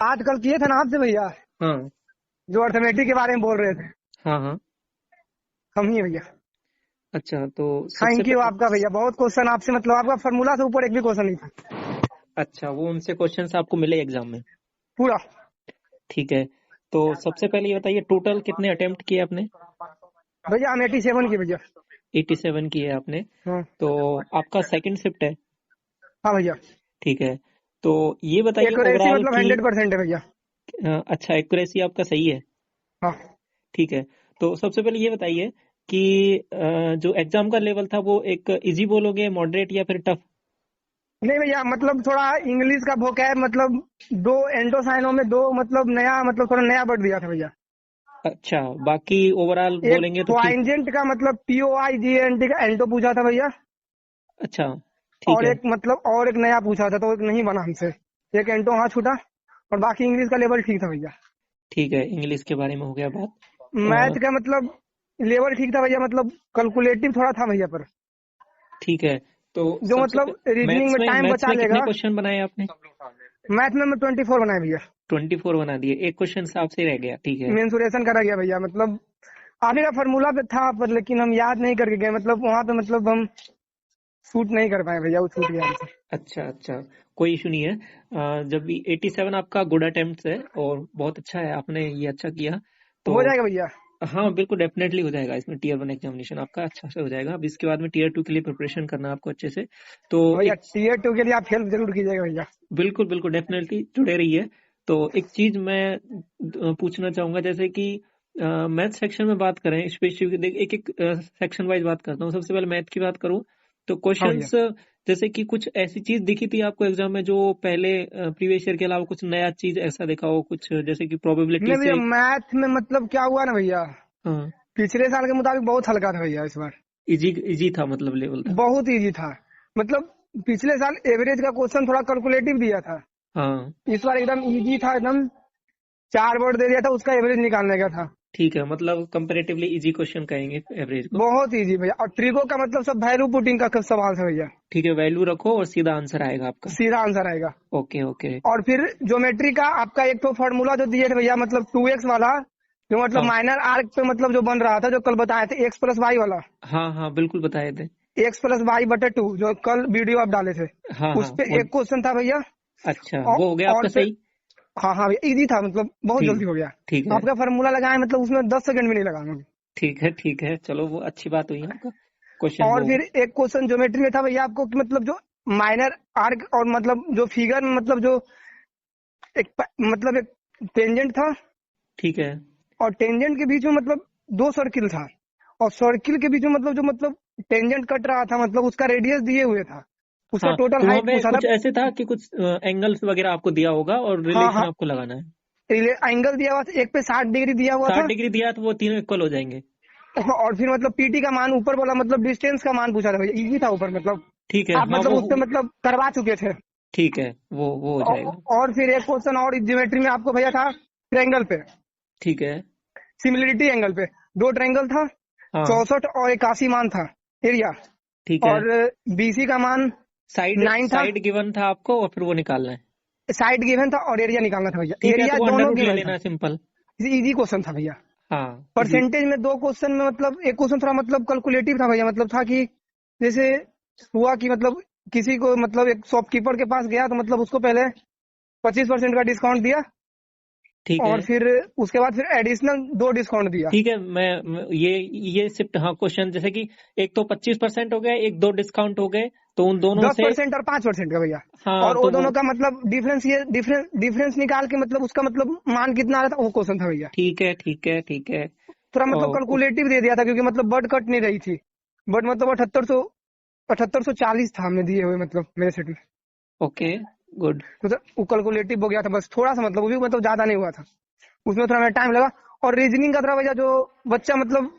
आजकल किए थे ना आपसे भैया, हाँ जो अर्थमेटिक के बारे में बोल रहे थे। हाँ हाँ। हम ही है भैया। अच्छा, तो सबसे थैंक यू पहले। आपका भैया, बहुत क्वेश्चन आपसे, मतलब आपका फार्मूला से ऊपर एक भी क्वेश्चन नहीं था। अच्छा, वो उनसे क्वेश्चंस आपको मिले एग्जाम में? पूरा। ठीक है। तो सबसे पहले ये बताइए, टोटल कितने अटेम्प्ट किए आपने? भैया हम 87 की भैया। 87 किए आपने। हाँ। तो आपका सेकंड शिफ्ट है? हाँ भैया। ठीक है। तो ये बताइए एक्यूरेसी ओवरऑल मतलब की। 100% है भैया। अच्छा, एक्यूरेसी आपका सही है। हाँ। ठीक है। तो सबसे पहले ये बताइए कि जो एग्जाम का लेवल था वो एक इजी बोलोगे, मॉडरेट या फिर टफ? नहीं भैया, मतलब थोड़ा इंग्लिश का वोकैब, मतलब दो एंडो साइनों में दो, मतलब नया, मतलब थोड़ा नया वर्ड दिया था भैया। अच्छा, बाकी ओवरऑल एक बोलेंगे तो ठीक। पॉइंजेंट का मतलब POIGENT का एंटो पूछा था भैया। अच्छा, ठीक और है। एक मतलब और एक नया पूछा था, तो एक नहीं बना हमसे। एक एंटो हाँ छूटा। और बाकी इंग्लिश का लेवल ठीक था भैया। ठीक है, इंग्लिश के बारे में हो गया बात। मैथ का मतलब लेवल ठीक था भैया, मतलब कैलकुलेटिव थोड़ा था भैया, पर ठीक है। तो जो सबसे मतलब रीजनिंग मैथ्स में में टाइम मैथ्स बचा में कितने लेगा। क्वेश्चन बनाए आपने? मैथ में मैं 24 बनाया भैया। 24 बना दिए, एक क्वेश्चन आपसे रह गया। ठीक है। मेंसुरेशन करा गया भैया, मतलब आगे का फॉर्मूला पे था, पर लेकिन हम याद नहीं करके गए, मतलब वहां पे मतलब हम शूट नहीं कर पाए भैया, वो छूट गया हमसे। अच्छा अच्छा, कोई इशू नहीं है। जब भी 87 आपका गुड अटेम्प्ट है और बहुत अच्छा है, आपने ये अच्छा किया। तो हो जाएगा भैया। हाँ, बिल्कुल डेफिनेटली हो जाएगा। इसमें टीयर 1 एग्जामिनेशन आपका अच्छा से हो जाएगा। अब इसके बाद में टीयर 2 के लिए प्रिपरेशन करना है आपको अच्छे से। तो भैया एक Tier 2 के लिए आप हेल्प जरूर कीजिएगा भैया। बिल्कुल बिल्कुल डेफिनेटली जुड़े रहिए। तो एक चीज मैं पूछना चाहूंगा, जैसे कि मैथ सेक्शन में बात करें स्पेसिफिक, एक एक सेक्शन वाइज बात करता हूँ। सबसे पहले मैथ की बात करूँ तो हाँ भैया। क्वेश्चंस, जैसे कि कुछ ऐसी चीज दिखी थी आपको एग्जाम में जो पहले प्रीवियस ईयर के अलावा कुछ नया चीज ऐसा देखा हो, कुछ जैसे कि प्रोबेबिलिटी नहीं भैया, से? मैथ में मतलब क्या हुआ ना भैया, हाँ, पिछले साल के मुताबिक बहुत हल्का था भैया इस बार। इजी इजी था, मतलब लेवल था। बहुत इजी था। मतलब पिछले साल एवरेज का क्वेश्चन थोड़ा कैलकुलेटिव दिया था। हाँ, इस बार एकदम इजी था, एकदम 4 वर्ड दे दिया था, उसका एवरेज निकालने का था। ठीक है, मतलब कंपेरेटिवली इजी क्वेश्चन कहेंगे एवरेज को। बहुत इजी भैया, और ट्रिको का मतलब सब वैल्यू पुटिंग का सवाल था भैया। ठीक है, वैल्यू रखो और सीधा आंसर आएगा आपका। सीधा आंसर आएगा। Okay okay. और फिर ज्योमेट्री का आपका एक तो फॉर्मूला जो दिए थे भैया, मतलब 2x वाला, जो मतलब हाँ माइनर आर्क पे मतलब जो बन रहा था, जो कल बताए थे, x+y वाला। हाँ हाँ, बिल्कुल बताए थे। x+y/2 जो कल वीडियो आप डाले थे। हाँ हाँ उस पे वो। एक क्वेश्चन था भैया। अच्छा, और, वो हो गया आपका और फिर सही। हाँ हाँ भैया, इजी था, मतलब बहुत ठीक जल्दी हो गया। ठीक है। आपका फार्मूला लगाए, मतलब उसमें 10 सेकंड भी नहीं लगाना। ठीक है ठीक है, चलो वो अच्छी बात हुई आपका क्वेश्चन और वो। फिर एक क्वेश्चन ज्योमेट्री में था भैया आपको, कि मतलब जो माइनर आर्क और मतलब जो फिगर में मतलब जो मतलब एक टेंजेंट था, ठीक है। और टेंजेंट के बीच में मतलब दो सर्किल था। और सर्किल के बीच में मतलब जो मतलब टेंजेंट कट रहा था, मतलब उसका रेडियस दिए हुए था। उसका हाँ, टोटल तो वहां हाइट पे पूछा था। कुछ ऐसे था कि कुछ एंगल्स वगैरह आपको दिया होगा और हाँ रिलेशन हाँ। आपको लगाना है। एंगल दिया हुआ था, एक पे 60 डिग्री दिया हुआ 60 था। डिग्री दिया तो वो तीनों इक्वल हो जाएंगे। और फिर मतलब PT का मान ऊपर वाला, मतलब डिस्टेंस का मान पूछा था भैया, इजी था ऊपर, मतलब ठीक है, आप हाँ मतलब वो उससे मतलब करवा चुके थे। ठीक है, वो हो जाएगा। और फिर एक क्वेश्चन और ज्योमेट्री में आपको भैया था, ट्रायंगल पे, ठीक है। सिमिलरिटी एंगल पे। दो ट्रायंगल था, हाँ 64 और 81 मान था एरिया। ठीक है। और BC का मान साइड 9 था। साइड गिवन था आपको और फिर वो निकालना है। साइड गिवन था और एरिया निकालना था भैया, ठीक है, तो एरिया वो अंडर दोनों रूट ले गिवन था। लेना, सिंपल। इजी क्वेश्चन था भैया। हाँ इजी। परसेंटेज में दो क्वेश्चन में, मतलब एक क्वेश्चन थोड़ा मतलब कैलकुलेटिव था भैया, मतलब था कि जैसे हुआ कि मतलब किसी को मतलब एक शॉपकीपर के पास गया, तो मतलब उसको पहले 25% का डिस्काउंट दिया। ठीक है और फिर उसके बाद फिर एडिशनल दो डिस्काउंट दिया। ठीक है। ये शिफ्ट, हाँ क्वेश्चन जैसे कि एक तो 25% हो गया, एक दो डिस्काउंट हो गए, तो उन दोनों दस से। परसेंट और 5% का भैया। हाँ और वो तो वो दोनों का मतलब डिफरेंस, ये डिफरेंस निकाल के मतलब उसका मतलब मान कितना आ रहा था, वो क्वेश्चन था भैया। ठीक है ठीक है ठीक है। थोड़ा मतलब ओ, कैलकुलेटिव दे दिया था, क्योंकि मतलब बट कट नहीं रही थी। बट मतलब 7840 था हमने दिए हुए, मतलब मेरे सेट में। Okay, good. मतलब वो कैलकुलेटिव हो गया था, बस थोड़ा सा, मतलब वो भी मतलब ज्यादा नहीं हुआ था। उसमें थोड़ा टाइम लगा। और रीजनिंग का थोड़ा भैया, जो बच्चा मतलब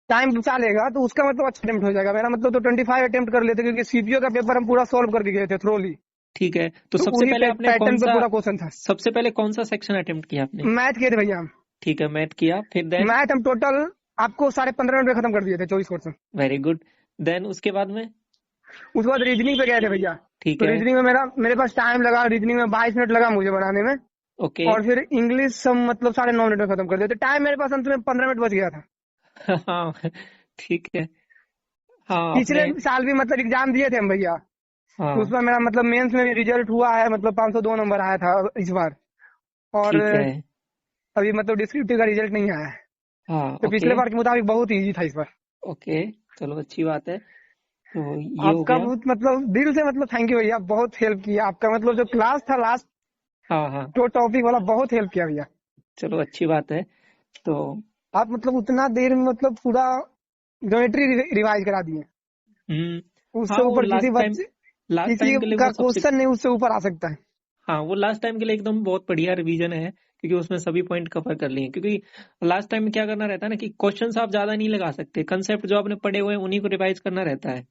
टाइम बचा लेगा, तो उसका मतलब अच्छा अटेम्प्ट हो जाएगा। मेरा मतलब तो 25 अटेम्प्ट कर लेते, क्योंकि CPO का पेपर हम पूरा सॉल्व करके गए थे थ्रोली। ठीक है, तो तो सबसे उन्हीं पहले आपने कौन पैटर्न पे सा पूरा क्वेश्चन था। सबसे पहले कौन सा सेक्शन अटेम्प्ट किया आपने? मैथ किए थे भैया हम। ठीक है, मैथ किया, फिर देन? मैथ हम टोटल आपको 15.5 मिनट में खत्म कर दिए थे, 24 क्वेश्चन। Very good. देन उसके बाद में? उसके बाद रीजनिंग पे गए थे भैया। ठीक तो है। रीजनिंग में मेरे पास टाइम लगा, रीजनिंग में 22 मिनट लगा मुझे बनाने में। ओके। और फिर इंग्लिश सब मतलब 9:30 मिनट में खत्म कर दिया। तो टाइम मेरे पास अंत में 15 मिनट बच गया था। हाँ ठीक है। हाँ पिछले अपने। साल भी मतलब एग्जाम दिए थे हम भैया, तो हाँ उसमें मेरा मतलब मेंस में भी रिजल्ट हुआ है, मतलब 502 नंबर आया था इस बार। और ठीक है। अभी मतलब डिस्क्रिप्टिव का रिजल्ट नहीं आया है। हाँ तो ओके। पिछले बार के मुताबिक बहुत इजी था इस बार। ओके चलो अच्छी बात है। तो ये हो आपका गया। बहुत मतलब दिल से मतलब थैंक यू भैया, बहुत हेल्प किया आपका, मतलब जो क्लास था लास्ट हाँ हाँ जो टॉपिक वाला, बहुत हेल्प किया भैया। चलो अच्छी बात है। तो आप मतलब उतना देर में मतलब पूरा ज्योमेट्री रिवाइज करा दिए। हम्म। उससे हाँ वो ऊपर किसी बच्चे लास्ट किसी टाइम के लिए का वो सबसे। क्वेश्चन नहीं उससे ऊपर आ सकता है। हाँ वो लास्ट टाइम के लिए एकदम बहुत बढ़िया रिवीजन है, क्योंकि उसमें सभी पॉइंट कवर कर लिए। क्योंकि लास्ट टाइम में क्या करना रहता है ना कि क्वेश्चंस आप ज्यादा नहीं लगा सकते, कंसेप्ट जो आपने पढ़े हुए हैं उन्हीं को रिवाइज करना रहता है।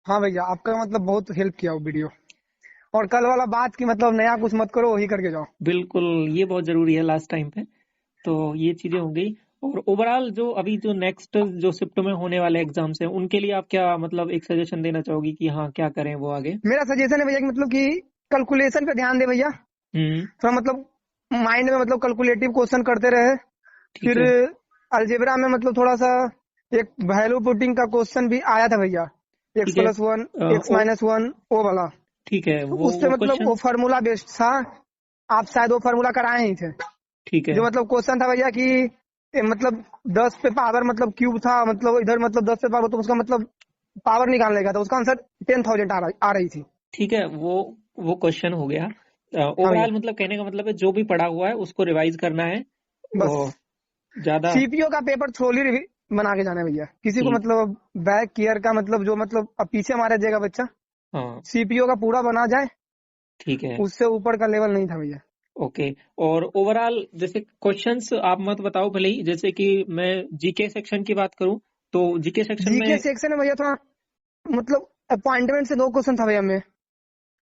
हाँ भैया, आपका मतलब बहुत हेल्प किया वो वीडियो। और कल वाला बात की मतलब नया कुछ मत करो, वही करके जाओ। बिल्कुल ये बहुत जरूरी है लास्ट टाइम पे। तो ये चीजें हो गई। और ओवरऑल जो अभी जो नेक्स्ट जो शिफ्ट में होने वाले एग्जाम्स हैं उनके लिए आप क्या मतलब एक सजेशन देना चाहोगी कि हाँ क्या करें वो आगे। मेरा सजेशन है भैया कि मतलब कि कैलकुलेशन पे ध्यान दे भैया। हम्म। थोड़ा मतलब माइंड में मतलब कैलकुलेटिव क्वेश्चन करते रहे। ठीक फिर है। अलजेब्रा में मतलब थोड़ा सा एक वैल्यू पुटिंग का क्वेश्चन भी आया था भैया, एक्स ठीक है। Plus one X O minus one वो वाला। ठीक है तो उससे वो मतलब वो क्वेश्चन। फार्मूला बेस्ड था। आप शायद वो फार्मूला कराए ही थे। ठीक है। जो मतलब क्वेश्चन था भैया कि मतलब 10 पे पावर मतलब क्यूब था, मतलब इधर मतलब 10 पे पावर, तो उसका मतलब पावर निकालने का था, उसका आंसर 10,000 आ रही थी। ठीक है वो क्वेश्चन हो गया। हाँ भैया, ओवरऑल मतलब कहने का मतलब है जो भी पढ़ा हुआ है उसको रिवाइज करना है। बस और ज्यादा। सीपीओ का पेपर थ्रोली बना के जाना है भैया, किसी को ठीक। मतलब बैक ईयर का मतलब जो मतलब अब पीछे हमारा जाएगा बच्चा, हाँ सीपीओ का पूरा बना जाए। ठीक है। उससे ऊपर का लेवल नहीं था भैया। ओके। और ओवरऑल जैसे क्वेश्चंस आप मत बताओ भले ही, जैसे कि मैं जीके सेक्शन की बात करूं तो जीके सेक्शन जीके में। सेक्शन में भैया थोड़ा मतलब अपॉइंटमेंट से 2 क्वेश्चन था भैया में।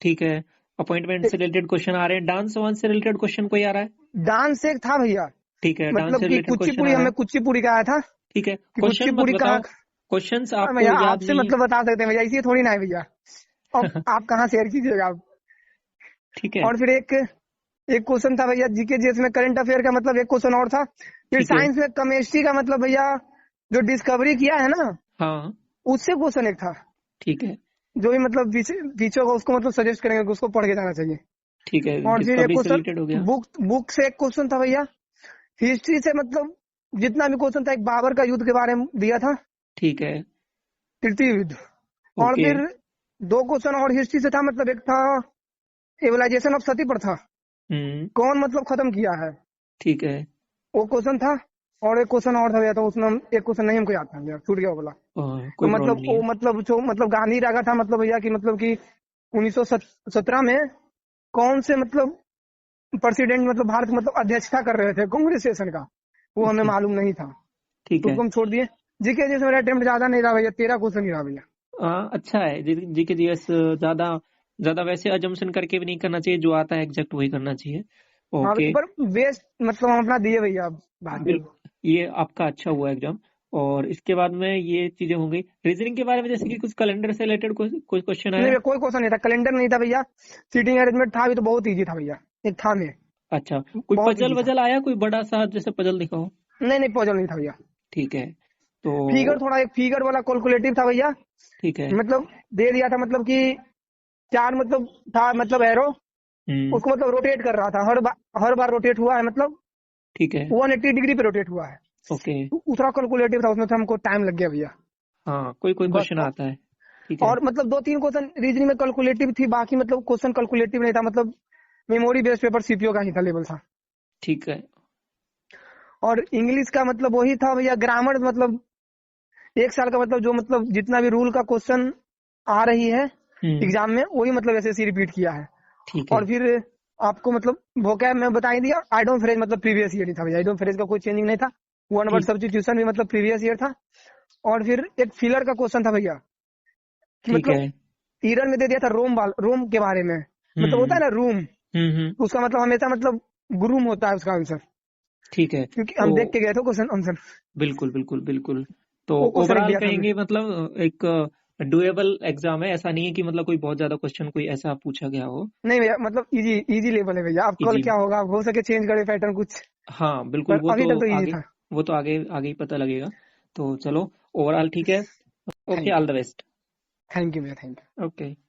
ठीक है। अपॉइंटमेंट से रिलेटेड क्वेश्चन आ रहे हैं, डांस वांस से रिलेटेड क्वेश्चन कोई आ रहा है। डांस एक था भैया, ठीक है डांस से मतलब कि रिलेटेड क्वेश्चन कुचिपुड़ी, आ रहा हमें है। कुचिपुड़ी का आया था ठीक है कि क्वेश्चन मत कुचिपुड़ी कहाँ। बताओ, क्वेश्चंस हाँ आपको भैया, याद आपसे नहीं मतलब बता सकते हैं भैया, इसी थोड़ी ना है भैया। अब है। आप कहाँ शेयर कीजिएगा आप। ठीक है। और फिर एक एक क्वेश्चन था भैया जीके जीएस में करंट अफेयर का, मतलब एक क्वेश्चन और था। फिर ठीक है। साइंस में केमिस्ट्री का मतलब भैया जो डिस्कवरी किया है ना, हाँ उससे क्वेश्चन एक था। ठीक है। जो भी मतलब पीछे पीछे होगा उसको मतलब सजेस्ट करेंगे कि उसको पढ़ के जाना चाहिए। ठीक है और फिर एक डिस्कवरी से क्वेश्चन रिलेटेड हो गया। बुक बुक से एक क्वेश्चन था भैया, हिस्ट्री से मतलब जितना भी क्वेश्चन था, एक बाबर का युद्ध के बारे में दिया था, ठीक है। तृतीय युद्ध। और ओके। फिर 2 क्वेश्चन और हिस्ट्री से था, मतलब एक था एवलाइजेशन ऑफ सती प्रथा, हम्म। कौन मतलब खत्म किया है, ठीक है। वो क्वेश्चन था। और एक क्वेश्चन और था भैया, तो उसमें एक क्वेश्चन नहीं हमको याद था भैया, छूट गया वो बोला। तो कोई प्रॉब्लम मतलब नहीं वो है। मतलब जो मतलब गांधी रखा था मतलब भैया कि मतलब कि 1917 में कौन से मतलब प्रेसिडेंट मतलब भारत मतलब अध्यक्षता कर रहे थे कांग्रेस सेशन का, वो हमें ओके। मालूम नहीं था। ठीक तो है। उसको हम छोड़ दिए। जीके जैसे मेरा अटेम्प्ट ज्यादा नहीं रहा भैया, 13 क्वेश्चन ही रहा भैया। अच्छा है जीके जीएस ज्यादा ज्यादा वैसे अजम्पशन करके भी नहीं करना चाहिए, जो आता है एग्जैक्ट वही करना चाहिए। हाँ ओके। पर वेस्ट मतलब हम अपना दिए भैया बाकी। ये आपका अच्छा हुआ एग्जाम। और इसके बाद में ये चीजें हो गई रीजनिंग के बारे में, जैसे कि कुछ कैलेंडर से रिलेटेड कोई क्वेश्चन नहीं आया। भैया, कोई क्वेश्चन नहीं था, कैलेंडर नहीं था भैया। सीटिंग अरेंजमेंट था भी तो बहुत इजी था भैया, एक था में, अच्छा कोई बहुत पजल इजी था। वजल आया, कोई बड़ा सा जैसे पजल दिखाओ। नहीं नहीं, पॉजल नहीं था भैया। ठीक है। तो फिगर थोड़ा एक फिगर वाला कैलकुलेटिव था भैया, ठीक है। मतलब दे दिया था मतलब कि 4 मतलब था मतलब एरो, हम्म। उसको मतलब रोटेट कर रहा था, हर बार रोटेट हुआ है, मतलब ठीक है। 180 डिग्री पे रोटेट हुआ है। ओके। तो दूसरा कैलकुलेटिव था, उसमें तो हमको टाइम लग गया भैया। हाँ कोई कोई बस क्वेश्चन आता है। ठीक है। और मतलब 2-3 क्वेश्चन रीजनिंग में कैलकुलेटिव थी, बाकी मतलब क्वेश्चन कैलकुलेटिव नहीं था, मतलब मेमोरी बेस्ड पेपर सीपीओ का ही था, लेवल था। ठीक है। और इंग्लिश का मतलब वही था भैया, ग्रामर मतलब 1 साल का मतलब जो मतलब जितना भी रूल का क्वेश्चन आ रही है हम्म। एग्जाम में, वही मतलब ऐसे रिपीट किया है। ठीक है। और फिर आपको मतलब वोकैब में बता ही दिया। आई डोंट फ्रेज मतलब प्रीवियस ईयर ही था भैया, आई डोंट फ्रेज का कोई चेंजिंग नहीं था। वन वर्ड ठीक। सब्स्टिट्यूशन भी मतलब प्रीवियस ईयर था। और फिर एक फिलर का क्वेश्चन था भैया, कि ठीक है। मतलब ईरन में दे दिया था रोम के बारे में, मतलब होता हम्म। है ना रूम, हम्म। तो उसका मतलब हमेशा मतलब गुरूम होता है उसका आंसर, ठीक है। क्योंकि तो हम देख के गए थे क्वेश्चन आंसर। बिल्कुल बिल्कुल बिल्कुल। तो वो क्वेश्चन एक ओवरऑल दिया था हमें। कहेंगे मतलब एक डुएबल एग्जाम है, ऐसा नहीं है कि मतलब कोई बहुत ज्यादा क्वेश्चन कोई ऐसा पूछा गया हो। नहीं भैया, मतलब इजी इजी लेवल है भैया। अब कल इजी, क्या होगा, हो सके चेंज करे पैटर्न कुछ, हाँ बिल्कुल, पर अभी तक तो इजी था। वो तो आगे आगे ही पता लगेगा। तो चलो, ओवरऑल ठीक है। Okay, thank you. All the best. Thank you भैया, थैंक यू। ओके।